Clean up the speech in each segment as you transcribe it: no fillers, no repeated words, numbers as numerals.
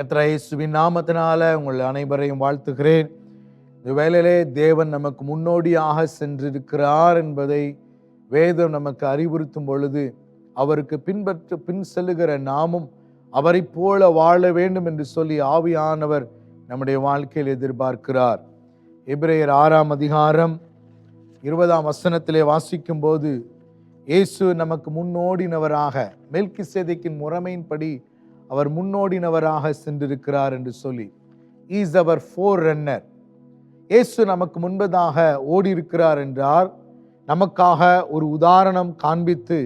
கர்த்தர் இயேசுவின் நாமத்தினால உங்கள் அனைவரையும் வாழ்த்துகிறேன். இந்த வேளையிலே தேவன் நமக்கு முன்னோடியாக சென்றிருக்கிறார் என்பதை வேதம் நமக்கு அறிவுறுத்தும் பொழுது, அவருக்கு பின் செல்லுகிற நாமும் அவரை போல வாழ வேண்டும் என்று சொல்லி ஆவியானவர் நம்முடைய வாழ்க்கையில் எதிர்பார்க்கிறார். எபிரேயர் 6ஆம் அதிகாரம் 20ஆம் வசனத்திலே வாசிக்கும் போது, இயேசு நமக்கு முன்னோடினவராக, மெல்கிசேதேக்கின் முறைமையின்படி அவர் முன்னோடினவராக சென்றிருக்கிறார் என்று சொல்லி, இஸ் அவர் ஃபோர் ரன்னர். இயேசு நமக்கு முன்பதாக ஓடி இருக்கிறார் என்றால், நமக்காக ஒரு உதாரணம் காண்பித்து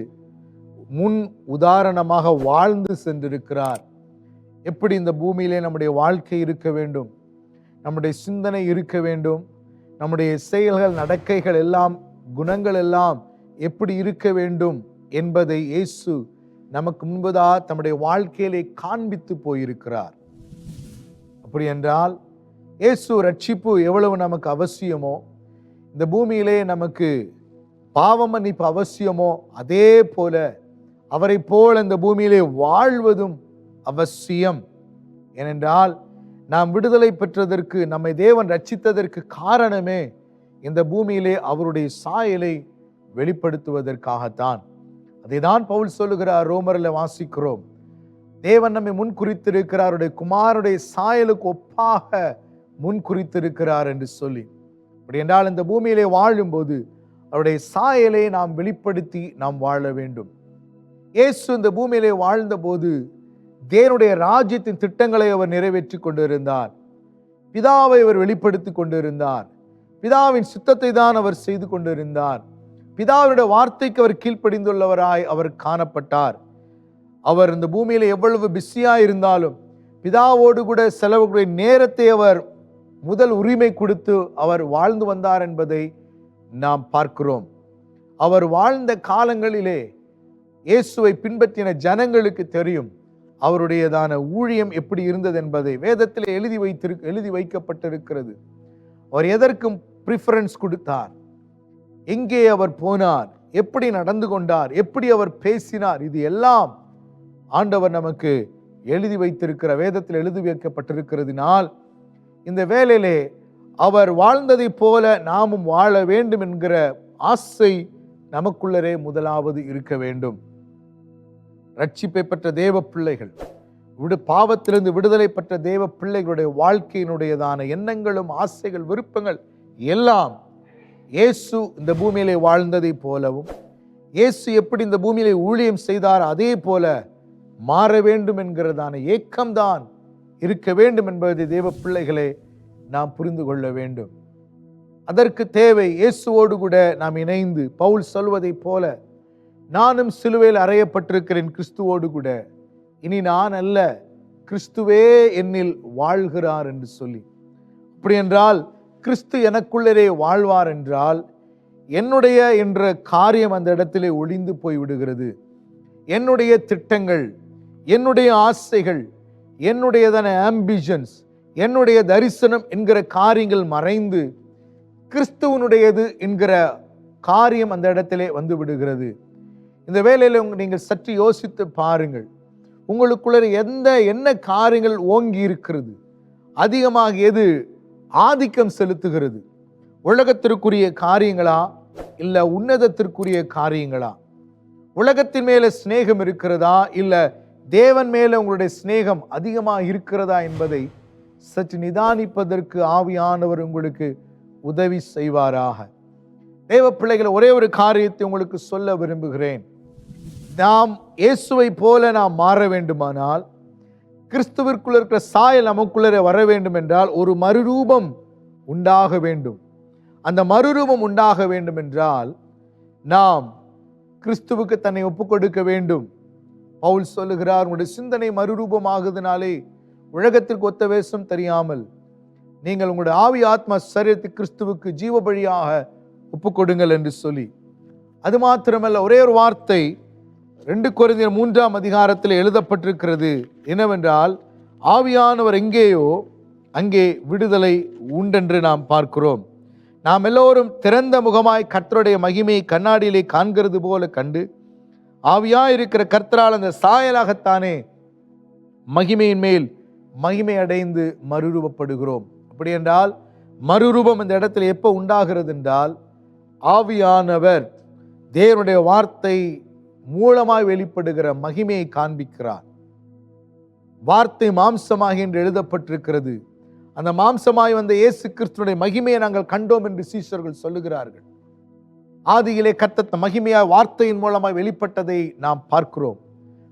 முன் உதாரணமாக வாழ்ந்து சென்றிருக்கிறார். எப்படி இந்த பூமியிலே நம்முடைய வாழ்க்கை இருக்க வேண்டும், நம்முடைய சிந்தனை இருக்க வேண்டும், நம்முடைய செயல்கள், நடக்கைகள் எல்லாம், குணங்கள் எல்லாம் எப்படி இருக்க வேண்டும் என்பதை இயேசு நமக்கு முன்பதாக தம்முடைய வாழ்க்கையிலே காண்பித்து போயிருக்கிறார். அப்படி என்றால் இயேசு ரட்சிப்பு எவ்வளவு நமக்கு அவசியமோ, இந்த பூமியிலே நமக்கு பாவ மன்னிப்பு அவசியமோ, அதே போல அவரை போல இந்த பூமியிலே வாழ்வதும் அவசியம். ஏனென்றால் நாம் விடுதலை பெற்றதற்கு, நம்மை தேவன் ரட்சித்ததற்கு காரணமே இந்த பூமியிலே அவருடைய சாயலை வெளிப்படுத்துவதற்காகத்தான். அதைதான் பவுல் சொல்லுகிறார். ரோமரில் வாசிக்கிறோம், தேவன் நம்மை முன் குறித்திருக்கிறார், அவருடைய குமாரனுடைய சாயலுக்கு ஒப்பாக முன் குறித்திருக்கிறார் என்று சொல்லி. அப்படி என்றால் இந்த பூமியிலே வாழும்போது அவருடைய சாயலை நாம் வெளிப்படுத்தி நாம் வாழ வேண்டும். இயேசு இந்த பூமியிலே வாழ்ந்த போது தேவனுடைய ராஜ்யத்தின் திட்டங்களை அவர் நிறைவேற்றி கொண்டிருந்தார். பிதாவை அவர் வெளிப்படுத்தி கொண்டிருந்தார். பிதாவின் சித்தத்தை தான் அவர் செய்து கொண்டிருந்தார். பிதாவுடைய வார்த்தைக்கு அவர் கீழ்ப்படிந்துள்ளவராய் அவர் காணப்பட்டார். அவர் இந்த பூமியில எவ்வளவு பிஸியாய் இருந்தாலும் பிதாவோடு கூட செலவுடைய நேரத்தை அவர் முதல் உரிமை கொடுத்து அவர் வாழ்ந்து வந்தார் என்பதை நாம் பார்க்கிறோம். அவர் வாழ்ந்த காலங்களிலே இயேசுவை பின்பற்றின ஜனங்களுக்கு தெரியும் அவருடையதான ஊழியம் எப்படி இருந்தது என்பதை. வேதத்தில் எழுதி வைக்கப்பட்டிருக்கிறது. அவர் எதற்கும் ப்ரிஃபரன்ஸ் கொடுத்தார், எங்கே அவர் போனார், எப்படி நடந்து கொண்டார், எப்படி அவர் பேசினார், இது எல்லாம் ஆண்டவர் நமக்கு எழுதி வைத்திருக்கிற, வேதத்தில் எழுதி வைக்கப்பட்டிருக்கிறதுனால் இந்த வேளையிலே அவர் வாழ்ந்ததை போல நாமும் வாழ வேண்டும் என்கிற ஆசை நமக்குள்ளரே முதலாவது இருக்க வேண்டும். ரட்சிப்பை பெற்ற தேவ பிள்ளைகள், பாவத்திலிருந்து விடுதலை பெற்ற தேவ பிள்ளைகளுடைய வாழ்க்கையினுடையதான எண்ணங்களும் ஆசைகள், விருப்பங்கள் எல்லாம் இயேசு இந்த பூமியிலே வாழ்ந்ததை போலவும், இயேசு எப்படி இந்த பூமியிலே ஊழியம் செய்தார் அதே போல மாற வேண்டும் என்கிறதான ஏக்கம்தான் இருக்க வேண்டும் என்பதை தேவ பிள்ளைகளே நாம் புரிந்து கொள்ள வேண்டும். அதற்கு தேவை இயேசுவோடு கூட நாம் இணைந்து, பவுல் சொல்வதை போல, நானும் சிலுவையில் அறையப்பட்டிருக்கிறேன் கிறிஸ்துவோடு கூட, இனி நான் அல்ல கிறிஸ்துவே என்னில் வாழ்கிறார் என்று சொல்லி. அப்படி என்றால் கிறிஸ்து எனக்குள்ளரே வாழ்வார் என்றால் என்னுடைய என்ற காரியம் அந்த இடத்திலே ஒளிந்து போய்விடுகிறது. என்னுடைய திட்டங்கள், என்னுடைய ஆசைகள், என்னுடையதான ஆம்பிஷன்ஸ், என்னுடைய தரிசனம் என்கிற காரியங்கள் மறைந்து கிறிஸ்துவனுடையது என்கிற காரியம் அந்த இடத்திலே வந்து விடுகிறது. இந்த வேளையில நீங்கள் சற்று யோசித்து பாருங்கள், உங்களுக்குள்ள என்ன காரியங்கள் ஓங்கி இருக்கிறது, அதிகமாக எது ஆதிக்கம் செலுத்துகிறது? உலகத்திற்குரிய காரியங்களா, இல்ல உன்னதத்திற்குரிய காரியங்களா? உலகத்தின் மேல சிநேகம் இருக்கிறதா, இல்ல தேவன் மேல உங்களுடைய சிநேகம் அதிகமாக இருக்கிறதா என்பதை சற்று நிதானிப்பதற்கு ஆவியானவர் உங்களுக்கு உதவி செய்வாராக. தேவ பிள்ளைகள், ஒரே ஒரு காரியத்தை உங்களுக்கு சொல்ல விரும்புகிறேன். நாம் இயேசுவை போல நாம் மாற வேண்டுமானால், கிறிஸ்துவிற்குள்ள இருக்கிற சாயல் நமக்குள்ளே வர வேண்டும் என்றால் ஒரு மறுரூபம் உண்டாக வேண்டும். அந்த மறுரூபம் உண்டாக வேண்டும் என்றால் நாம் கிறிஸ்துவுக்கு தன்னை ஒப்புக் கொடுக்க வேண்டும். பவுல் சொல்லுகிறார், உங்களுடைய சிந்தனை மறுரூபமாகுதுனாலே உலகத்திற்கு ஒத்த வேஷம் தெரியாமல் நீங்கள் உங்களுடைய ஆவி ஆத்மா சரீரத்தை கிறிஸ்துவுக்கு ஜீவ பலியாக ஒப்புக் கொடுங்கள் என்று சொல்லி. அது மாத்திரமல்ல, ஒரே ஒரு வார்த்தை 2 கொரிந்தியர் 3ஆம் அதிகாரத்தில் எழுதப்பட்டிருக்கிறது. என்னவென்றால், ஆவியானவர் எங்கேயோ அங்கே விடுதலை உண்டென்று நாம் பார்க்கிறோம். நாம் எல்லோரும் திறந்த முகமாய் கர்த்தருடைய மகிமையை கண்ணாடியிலே காண்கிறது போல கண்டு, ஆவியாய் இருக்கிற கர்த்தரால் அந்த சாயலாகத்தானே மகிமையின் மேல் மகிமை அடைந்து மறுரூபப்படுகிறோம். அப்படி என்றால் மறுரூபம் இந்த இடத்துல எப்போ உண்டாகிறது என்றால், ஆவியானவர் தேவனுடைய வார்த்தை மூலமாய் வெளிப்படுகிற மகிமையை காண்பிக்கிறார். வார்த்தை மாம்சமாகி என்று எழுதப்பட்டிருக்கிறது. அந்த மாம்சமாய் வந்த இயேசு கிறிஸ்துவினுடைய மகிமையை நாங்கள் கண்டோம் என்று சீஷர்கள் சொல்லுகிறார்கள். ஆதியிலே கர்த்தர் மகிமையாய் வார்த்தையின் மூலமாய் வெளிப்பட்டதை நாம் பார்க்கிறோம்.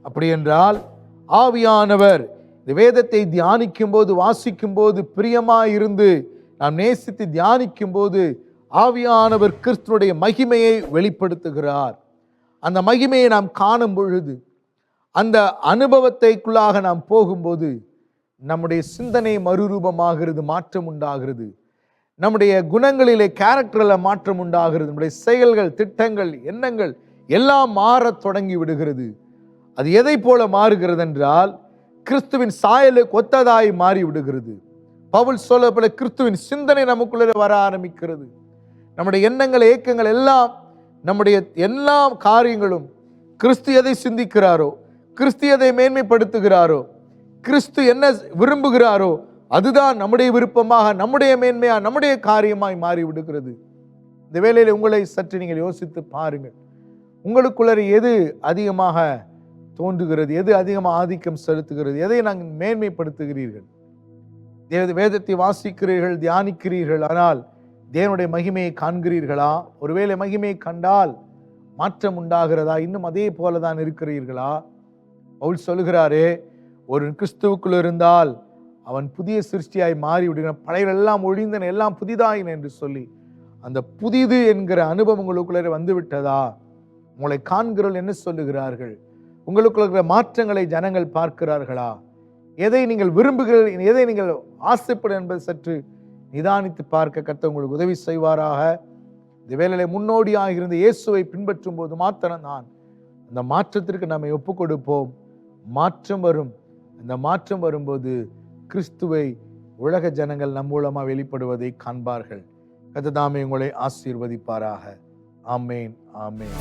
அப்படி என்றால் ஆவியானவர் இந்த வேதத்தை தியானிக்கும் போது, வாசிக்கும் போது, பிரியமாய் இருந்து நாம் நேசித்து தியானிக்கும் போது ஆவியானவர் கிறிஸ்துவினுடைய மகிமையை வெளிப்படுத்துகிறார். அந்த மகிமையை நாம் காணும் பொழுது, அந்த அனுபவத்தைக்குள்ளாக நாம் போகும்போது நம்முடைய சிந்தனை மறுரூபமாகிறது, மாற்றம் உண்டாகிறது. நம்முடைய குணங்களிலே, கேரக்டரில் மாற்றம் உண்டாகிறது. நம்முடைய செயல்கள், திட்டங்கள், எண்ணங்கள் எல்லாம் மாறத் தொடங்கி விடுகிறது. அது எதை போல மாறுகிறது என்றால், கிறிஸ்துவின் சாயலுக்கு ஒத்ததாய் மாறி விடுகிறது. பவுல் சொல்ல போல கிறிஸ்துவின் சிந்தனை நமக்குள்ளே வர ஆரம்பிக்கிறது. நம்முடைய எண்ணங்கள், ஏக்கங்கள் எல்லாம், நம்முடைய எல்லா காரியங்களும் கிறிஸ்து எதை சிந்திக்கிறாரோ, கிறிஸ்து எதை மேன்மைப்படுத்துகிறாரோ, கிறிஸ்து என்ன விரும்புகிறாரோ அதுதான் நம்முடைய விருப்பமாக, நம்முடைய மேன்மையாக, நம்முடைய காரியமாய் மாறி விடுகிறது. இந்த வேளையில் உங்களை சற்று நீங்கள் யோசித்து பாருங்கள். உங்களுக்குள்ளே எது அதிகமாக தோன்றுகிறது, எது அதிகமாக ஆதிக்கம் செலுத்துகிறது, எதை நாங்கள் மேன்மைப்படுத்துகிறீர்கள்? வேதத்தை வாசிக்கிறீர்கள், தியானிக்கிறீர்கள், ஆனால் தேவனுடைய மகிமையை காண்கிறீர்களா? ஒருவேளை மகிமையை கண்டால் மாற்றம் உண்டாகிறதா? இன்னும் அதே போலதான் இருக்கிறீர்களா? பவுல் சொல்லுகிறாரே, ஒரு கிறிஸ்துவுக்குள் இருந்தால் அவன் புதிய சிருஷ்டியாய் மாறி விடுகிறான், பழையெல்லாம் ஒழிந்தன, எல்லாம் புதிதாயின என்று சொல்லி அந்த புதிது என்கிற அனுபவம் உங்களுக்குள்ளே வந்துவிட்டதா? உங்களை காண்கிறவர்கள் என்ன சொல்லுகிறார்கள்? உங்களுக்குள்ள இருக்கிற மாற்றங்களை ஜனங்கள் பார்க்கிறார்களா? எதை நீங்கள் விரும்புகிறீர்கள், எதை நீங்கள் ஆசைப்படும் என்பதை சற்று நிதானித்து பார்க்க கர்த்தர் உங்களுக்கு உதவி செய்வாராக. இந்த வேளையிலே முன்னோடியாக இருந்த இயேசுவை பின்பற்றும் போது மாத்திரம்தான் அந்த மாற்றத்திற்கு நம்மை ஒப்புக் கொடுப்போம். மாற்றம் வரும். அந்த மாற்றம் வரும்போது கிறிஸ்துவை உலக ஜனங்கள் நம் மூலமாக வெளிப்படுவதை காண்பார்கள். கர்த்தர் தாமே உங்களை ஆசீர்வதிப்பாராக. ஆமேன், ஆமேன்.